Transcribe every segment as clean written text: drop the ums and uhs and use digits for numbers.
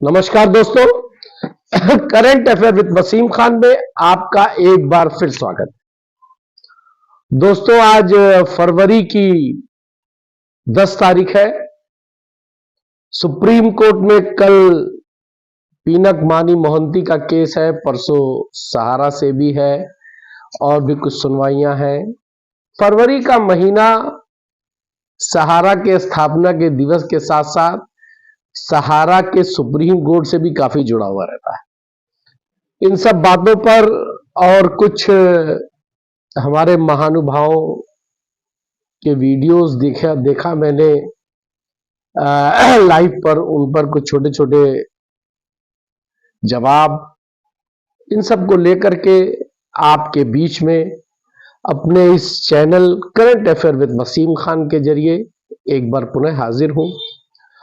नमस्कार दोस्तों। Current affair with Wasim Khan में आपका एक बार फिर स्वागत है। दोस्तों आज फरवरी की 10 तारीख है। सुप्रीम कोर्ट में कल पीनक मानी मोहंती का केस है, परसों सहारा से भी है और भी कुछ सुनवाइयां हैं। फरवरी का महीना सहारा के स्थापना के दिवस के साथ साथ सहारा के सुप्रीम कोर्ट से भी काफी जुड़ा हुआ रहता है। इन सब बातों पर और कुछ हमारे महानुभावों के वीडियोस देखा मैंने लाइव पर, उन पर कुछ छोटे छोटे जवाब, इन सब को लेकर के आपके बीच में अपने इस channel current affair with Wasim Khan के जरिए एक बार पुनः हाजिर हूं।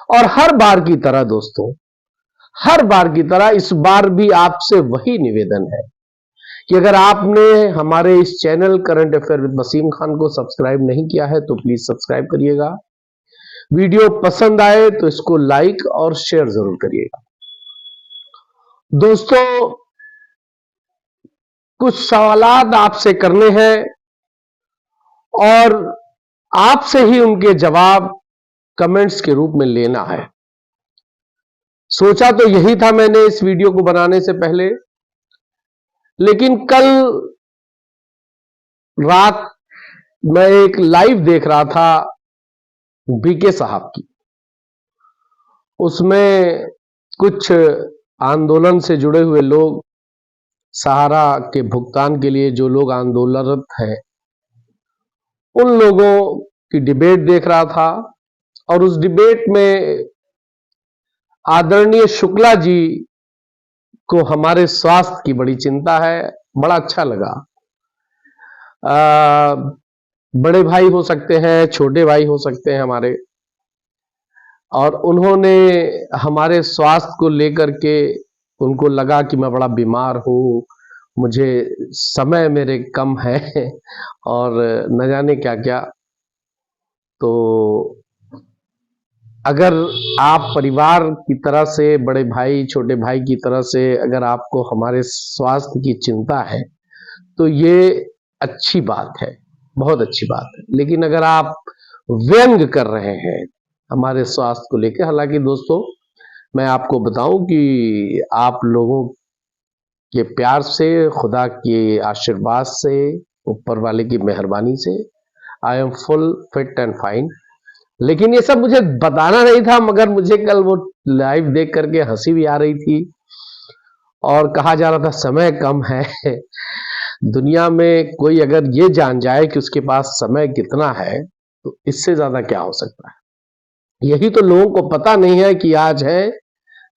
और हर बार की तरह दोस्तों, हर बार की तरह इस बार भी आपसे वही निवेदन है कि अगर आपने हमारे इस channel current affair with Wasim Khan को सब्सक्राइब नहीं किया है तो प्लीज सब्सक्राइब करिएगा। वीडियो पसंद आए तो इसको लाइक और शेयर जरूर करिएगा। दोस्तों कुछ सवालात आपसे करने हैं और आपसे ही उनके जवाब कमेंट्स के रूप में लेना है। सोचा तो यही था मैंने इस वीडियो को बनाने से पहले, लेकिन कल रात मैं एक लाइव देख रहा था बीके साहब की। उसमें कुछ आंदोलन से जुड़े हुए लोग, सहारा के भुगतान के लिए जो लोग आंदोलनरत हैं, उन लोगों की डिबेट देख रहा था। और उस डिबेट में आदरणीय शुक्ला जी को हमारे स्वास्थ्य की बड़ी चिंता है। बड़ा अच्छा लगा। बड़े भाई हो सकते हैं, छोटे भाई हो सकते हैं हमारे, और उन्होंने हमारे स्वास्थ्य को लेकर के, उनको लगा कि मैं बड़ा बीमार हूं, मुझे समय मेरे कम है और न जाने क्या क्या। तो अगर आप परिवार की तरह से, बड़े भाई छोटे भाई की तरह से अगर आपको हमारे स्वास्थ्य की चिंता है तो ये अच्छी बात है, बहुत अच्छी बात है। लेकिन अगर आप व्यंग कर रहे हैं हमारे स्वास्थ्य को लेकर, हालांकि दोस्तों मैं आपको बताऊं कि आप लोगों के प्यार से, खुदा के आशीर्वाद से, ऊपर वाले की मेहरबानी से I am full fit and fine. लेकिन ये सब मुझे बताना नहीं था, मगर मुझे कल वो लाइव देख करके हंसी भी आ रही थी और कहा जा रहा था समय कम है। दुनिया में कोई अगर ये जान जाए कि उसके पास समय कितना है तो इससे ज्यादा क्या हो सकता है। यही तो लोगों को पता नहीं है कि आज है,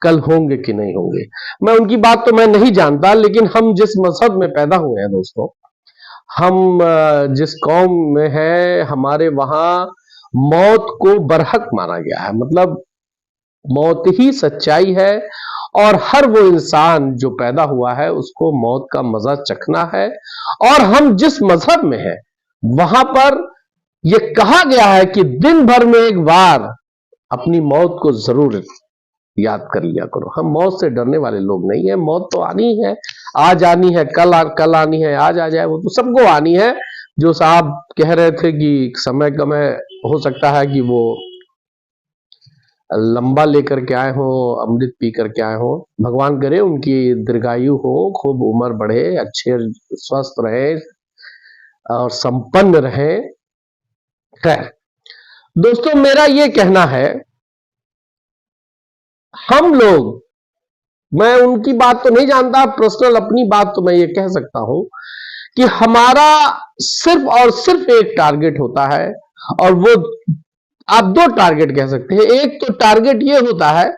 कल होंगे कि नहीं होंगे। मैं उनकी बात तो मैं नहीं जानता, लेकिन हम जिस मजहब में पैदा हुए हैं दोस्तों, हम जिस कौम में है, हमारे वहां मौत को बरहक माना गया है। मतलब मौत ही सच्चाई है और हर वो इंसान जो पैदा हुआ है उसको मौत का मजा चखना है। और हम जिस मजहब में हैं वहां पर यह कहा गया है कि दिन भर में एक बार अपनी मौत को जरूर याद कर लिया करो। हम मौत से डरने वाले लोग नहीं है। मौत तो आनी ही है, आज आनी है, कल आनी है, आज आ जाए वो तो सबको आनी है। जो साहब कह रहे थे कि समय कम है, हो सकता है कि वो लंबा लेकर के आए हो, अमृत पी करके आए हो। भगवान करे उनकी दीर्घायु हो, खूब उम्र बढ़े, अच्छे स्वस्थ रहे और संपन्न रहे। खैर दोस्तों, मेरा ये कहना है, हम लोग, मैं उनकी बात तो नहीं जानता, पर्सनल अपनी बात तो मैं ये कह सकता हूं कि हमारा सिर्फ और सिर्फ एक टारगेट होता है, और वो आप दो टारगेट कह सकते हैं। एक तो टारगेट ये होता है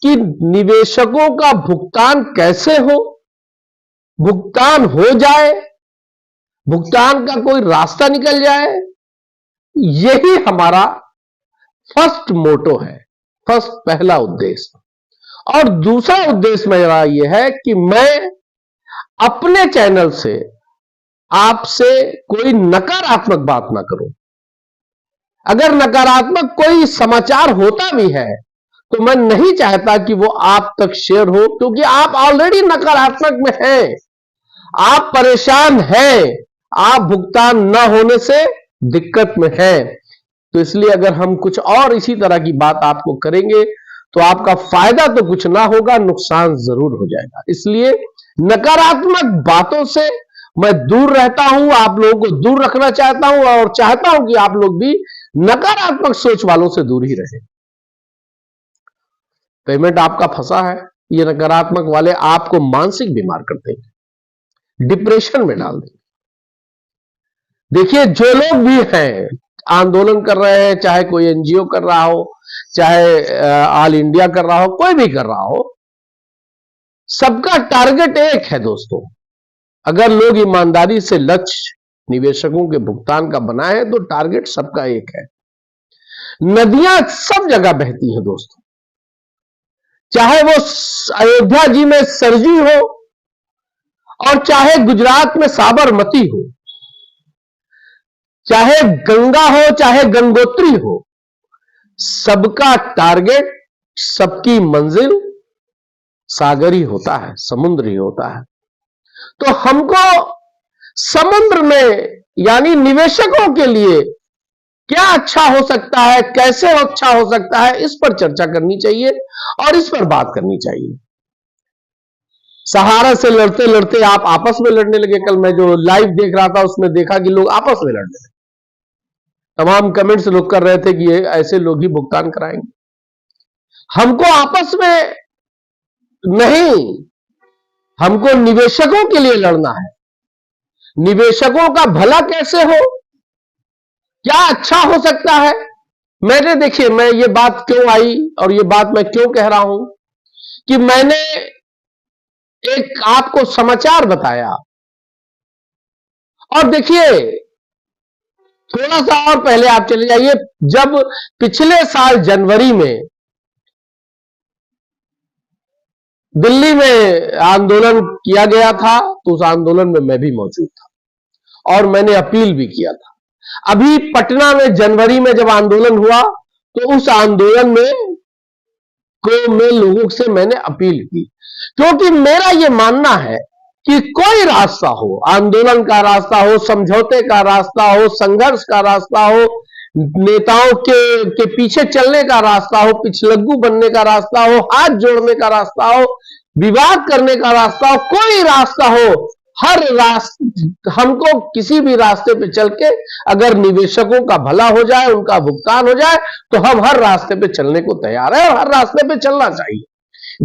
कि निवेशकों का भुगतान कैसे हो, भुगतान हो जाए, भुगतान का कोई रास्ता निकल जाए। यही हमारा फर्स्ट मोटो है, फर्स्ट पहला उद्देश्य। और दूसरा उद्देश्य मेरा यह है कि मैं अपने चैनल से आपसे कोई नकारात्मक बात ना करूं। अगर नकारात्मक कोई समाचार होता भी है तो मैं नहीं चाहता कि वो आप तक शेयर हो, क्योंकि आप ऑलरेडी नकारात्मक में हैं, आप परेशान हैं, आप भुगतान न होने से दिक्कत में हैं। तो इसलिए अगर हम कुछ और इसी तरह की बात आपको करेंगे तो आपका फायदा तो कुछ ना होगा, नुकसान जरूर हो जाएगा। इसलिए नकारात्मक बातों से मैं दूर रहता हूं, आप लोगों को दूर रखना चाहता हूं और चाहता हूं कि आप लोग भी नकारात्मक सोच वालों से दूर ही रहें। पेमेंट आपका फंसा है, ये नकारात्मक वाले आपको मानसिक बीमार कर देंगे, डिप्रेशन में डाल देंगे। देखिए, जो लोग भी हैं आंदोलन कर रहे हैं, चाहे कोई एनजीओ कर रहा हो, चाहे ऑल इंडिया कर रहा हो, कोई भी कर रहा हो, सबका टारगेट एक है दोस्तों। अगर लोग ईमानदारी से लक्ष्य निवेशकों के भुगतान का बनाए हैं तो टारगेट सबका एक है। नदियां सब जगह बहती हैं दोस्तों, चाहे वो अयोध्या जी में सरजू हो और चाहे गुजरात में साबरमती हो, चाहे गंगा हो चाहे गंगोत्री हो, सबका टारगेट, सबकी मंजिल सागर ही होता है, समुद्र ही होता है। तो हमको समुद्र में यानी निवेशकों के लिए क्या अच्छा हो सकता है, कैसे अच्छा हो सकता है, इस पर चर्चा करनी चाहिए और इस पर बात करनी चाहिए। सहारा से लड़ते लड़ते आप आपस में लड़ने लगे। कल मैं जो लाइव देख रहा था उसमें देखा कि लोग आपस में लड़ने लगे, तमाम कमेंट्स लोग कर रहे थे कि ये ऐसे लोग ही भुगतान कराएंगे। हमको आपस में नहीं, हमको निवेशकों के लिए लड़ना है। निवेशकों का भला कैसे हो, क्या अच्छा हो सकता है। मैंने, देखिए, मैं ये बात क्यों आई और ये बात मैं क्यों कह रहा हूं कि मैंने एक आपको समाचार बताया, और देखिए थोड़ा सा और पहले आप चले जाइए, जब पिछले साल जनवरी में दिल्ली में आंदोलन किया गया था तो उस आंदोलन में मैं भी मौजूद था और मैंने अपील भी किया था। अभी पटना में जनवरी में जब आंदोलन हुआ तो उस आंदोलन में मैं लोगों से मैंने अपील की, क्योंकि मेरा यह मानना है कि कोई रास्ता हो, आंदोलन का रास्ता हो, समझौते का रास्ता हो, संघर्ष का रास्ता हो, नेताओं के पीछे चलने का रास्ता हो, पिछलग्गू बनने का रास्ता हो, हाथ जोड़ने का रास्ता हो, विवाद करने का रास्ता हो, कोई रास्ता हो, हर रास्ते, हमको किसी भी रास्ते पे चल के अगर निवेशकों का भला हो जाए, उनका भुगतान हो जाए, तो हम हर रास्ते पे चलने को तैयार है और हर रास्ते पे चलना चाहिए।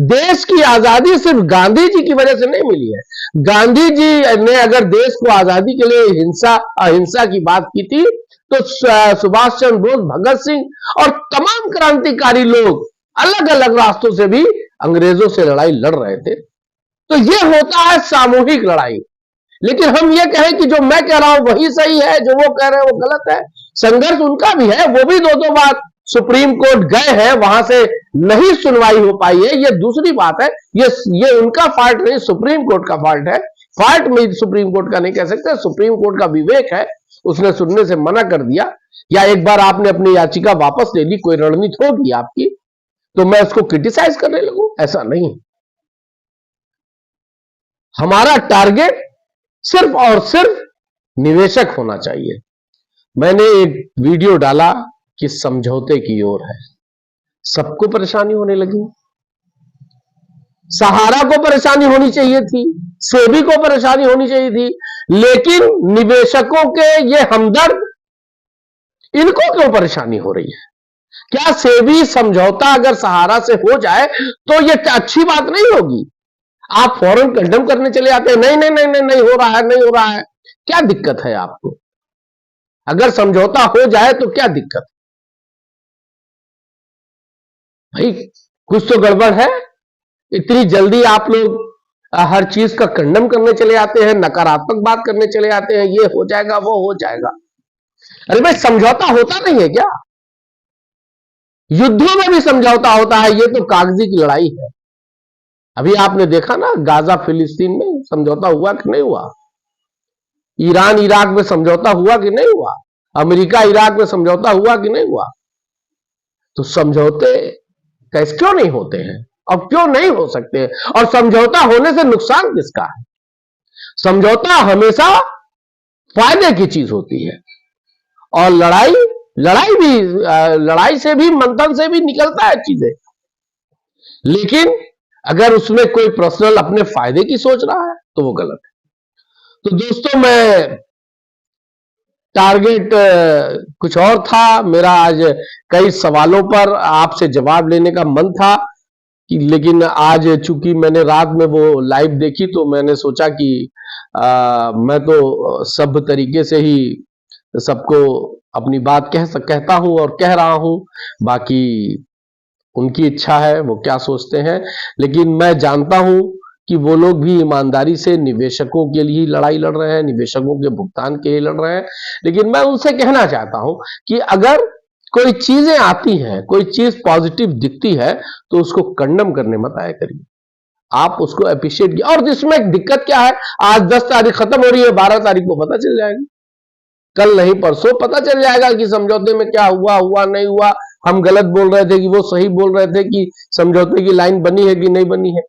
देश की आजादी सिर्फ गांधी जी की वजह से नहीं मिली है। गांधी जी ने अगर देश को आजादी के लिए हिंसा अहिंसा की बात की थी तो सुभाष चंद्र बोस, भगत सिंह और तमाम क्रांतिकारी लोग अलग अलग रास्तों से भी अंग्रेजों से लड़ाई लड़ रहे थे। तो ये होता है सामूहिक लड़ाई। लेकिन हम ये कहें कि जो मैं कह रहा हूं वही सही है, जो वो कह रहे हैं वो गलत है, संघर्ष उनका भी है, वो भी दो बार सुप्रीम कोर्ट गए हैं, वहां से नहीं सुनवाई हो पाई है, ये दूसरी बात है। ये उनका फॉल्ट नहीं, सुप्रीम कोर्ट का फॉल्ट है। फॉल्ट में सुप्रीम कोर्ट का नहीं कह सकते, सुप्रीम कोर्ट का विवेक है, उसने सुनने से मना कर दिया, या एक बार आपने अपनी याचिका वापस ले ली, कोई रणनीति होगी आपकी, तो मैं उसको क्रिटिसाइज करने लगूं, ऐसा नहीं। हमारा टारगेट सिर्फ और सिर्फ निवेशक होना चाहिए। मैंने एक वीडियो डाला कि समझौते की ओर है, सबको परेशानी होने लगी। सहारा को परेशानी होनी चाहिए थी, सेबी को परेशानी होनी चाहिए थी, लेकिन निवेशकों के ये हमदर्द, इनको क्यों परेशानी हो रही है? क्या सेबी समझौता अगर सहारा से हो जाए तो ये अच्छी बात नहीं होगी? आप फौरन कंडेम करने चले आते हैं, नहीं नहीं नहीं नहीं नहीं हो रहा है, नहीं हो रहा है। क्या दिक्कत है आपको? अगर समझौता हो जाए तो क्या दिक्कत? भाई कुछ तो गड़बड़ है। इतनी जल्दी आप लोग हर चीज का कंडेम करने चले आते हैं, नकारात्मक बात करने चले आते हैं, ये हो जाएगा वो हो जाएगा। अरे भाई, समझौता होता नहीं है क्या? युद्धों में भी समझौता होता है, ये तो कागजी की लड़ाई है। अभी आपने देखा ना, गाजा फिलिस्तीन में समझौता हुआ कि नहीं हुआ? ईरान इराक में समझौता हुआ कि नहीं हुआ? अमेरिका इराक में समझौता हुआ कि नहीं हुआ? तो समझौते कैसे क्यों नहीं होते हैं और क्यों नहीं हो सकते? और समझौता होने से नुकसान किसका है? समझौता हमेशा फायदे की चीज होती है। और लड़ाई से भी, मंथन से भी निकलता है चीजें। लेकिन अगर उसमें कोई पर्सनल अपने फायदे की सोच रहा है तो वो गलत है। तो दोस्तों, मैं टारगेट कुछ और था मेरा। आज कई सवालों पर आपसे जवाब लेने का मन था लेकिन आज चूंकि मैंने रात में वो लाइव देखी तो मैंने सोचा कि मैं तो सब तरीके से ही सबको अपनी बात कहता हूं और कह रहा हूं। बाकी उनकी इच्छा है, वो क्या सोचते हैं। लेकिन मैं जानता हूं कि वो लोग भी ईमानदारी से निवेशकों के लिए लड़ाई लड़ रहे हैं, निवेशकों के भुगतान के लिए लड़ रहे हैं। लेकिन मैं उनसे कहना चाहता हूं कि अगर कोई चीजें आती हैं, कोई चीज पॉजिटिव दिखती है तो उसको कंडम करने मत आया करिए, आप उसको अप्रिशिएट कीजिए। और जिसमें दिक्कत क्या है, आज 10 तारीख खत्म हो रही है, 12 तारीख को पता चल जाएगा, कल नहीं परसों पता चल जाएगा कि समझौते में क्या हुआ, हुआ नहीं हुआ, हम गलत बोल रहे थे कि वो सही बोल रहे थे, कि समझौते की लाइन बनी है कि नहीं बनी है।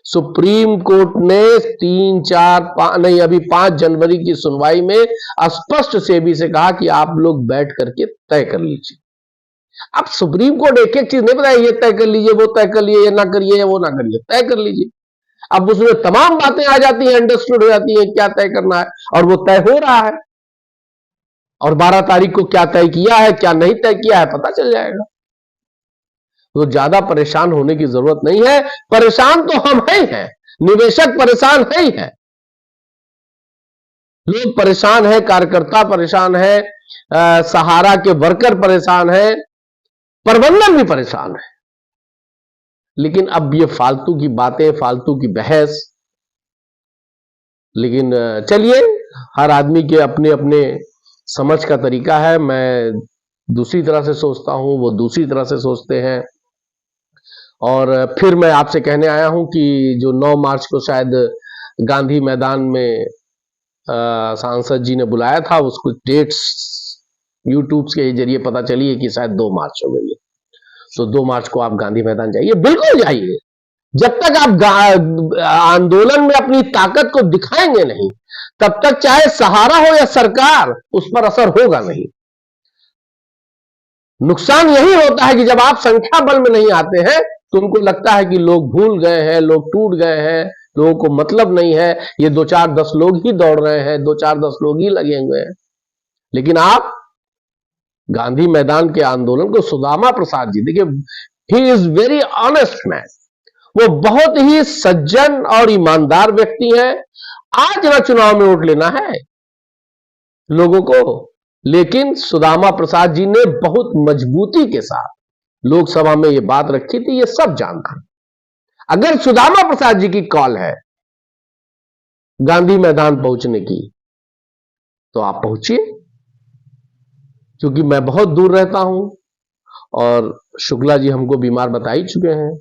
सुप्रीम कोर्ट ने 3, 4, 5 नहीं, अभी 5 जनवरी की सुनवाई में स्पष्ट सेबी से कहा कि आप लोग बैठ करके तय कर लीजिए। अब सुप्रीम कोर्ट एक एक चीज नहीं बताया, ये तय कर लीजिए, वो तय कर लीजिए, ये ना करिए या वो ना करिए, तय कर लीजिए। अब उसमें तमाम बातें आ जाती हैं, अंडरस्टूड हो जाती हैं क्या तय करना है, और वो तय हो रहा है। और 12 तारीख को क्या तय किया है, क्या नहीं तय किया है, पता चल जाएगा। तो ज्यादा परेशान होने की जरूरत नहीं है। परेशान तो हम ही हैं, निवेशक परेशान है ही है, लोग परेशान है, कार्यकर्ता परेशान है, सहारा के वर्कर परेशान है, प्रबंधन भी परेशान है। लेकिन अब ये फालतू की बातें, फालतू की बहस। लेकिन चलिए, हर आदमी के अपने अपने समझ का तरीका है। मैं दूसरी तरह से सोचता हूं, वो दूसरी तरह से सोचते हैं। और फिर मैं आपसे कहने आया हूं कि जो 9 मार्च को शायद गांधी मैदान में सांसद जी ने बुलाया था, उसको डेट्स यूट्यूब के जरिए पता चली है कि शायद 2 मार्च हो गई है। तो 2 मार्च को आप गांधी मैदान जाइए, बिल्कुल जाइए। जब तक आप आंदोलन में अपनी ताकत को दिखाएंगे नहीं, तब तक चाहे सहारा हो या सरकार, उस पर असर होगा नहीं। नुकसान यही होता है कि जब आप संख्या बल में नहीं आते हैं तो उनको लगता है कि लोग भूल गए हैं, लोग टूट गए हैं, लोगों को मतलब नहीं है, ये 2, 4, 10 लोग ही दौड़ रहे हैं, 2, 4, 10 लोग ही लगे हुए हैं। लेकिन आप गांधी मैदान के आंदोलन को, सुदामा प्रसाद जी, देखिए, he is very honest man, वो बहुत ही सज्जन और ईमानदार व्यक्ति हैं। आज ना चुनाव में वोट लेना है लोगों को, लेकिन सुदामा प्रसाद जी ने बहुत मजबूती के साथ लोकसभा में ये बात रखी थी, ये सब जानता है। अगर सुदामा प्रसाद जी की कॉल है गांधी मैदान पहुंचने की, तो आप पहुंचिए, क्योंकि मैं बहुत दूर रहता हूं और शुक्ला जी हमको बीमार बता ही चुके हैं,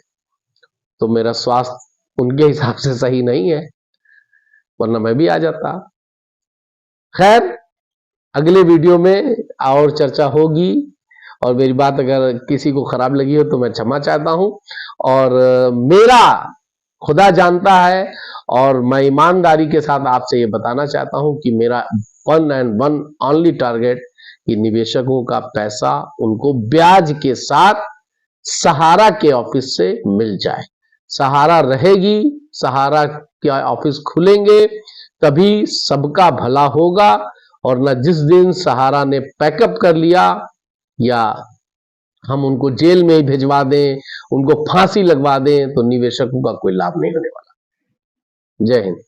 तो मेरा स्वास्थ्य उनके हिसाब से सही नहीं है, वरना मैं भी आ जाता। खैर, अगले वीडियो में और चर्चा होगी। और मेरी बात अगर किसी को खराब लगी हो तो मैं क्षमा चाहता हूं। और मेरा खुदा जानता है, और मैं ईमानदारी के साथ आपसे ये बताना चाहता हूं कि मेरा 1 and 1 ओनली टारगेट कि निवेशकों का पैसा उनको ब्याज के साथ सहारा के ऑफिस से मिल जाए। सहारा रहेगी, सहारा के ऑफिस खुलेंगे, तभी सबका भला होगा। और न जिस दिन सहारा ने पैकअप कर लिया या हम उनको जेल में ही भिजवा दें, उनको फांसी लगवा दें, तो निवेशकों का कोई लाभ नहीं होने वाला। जय हिंद।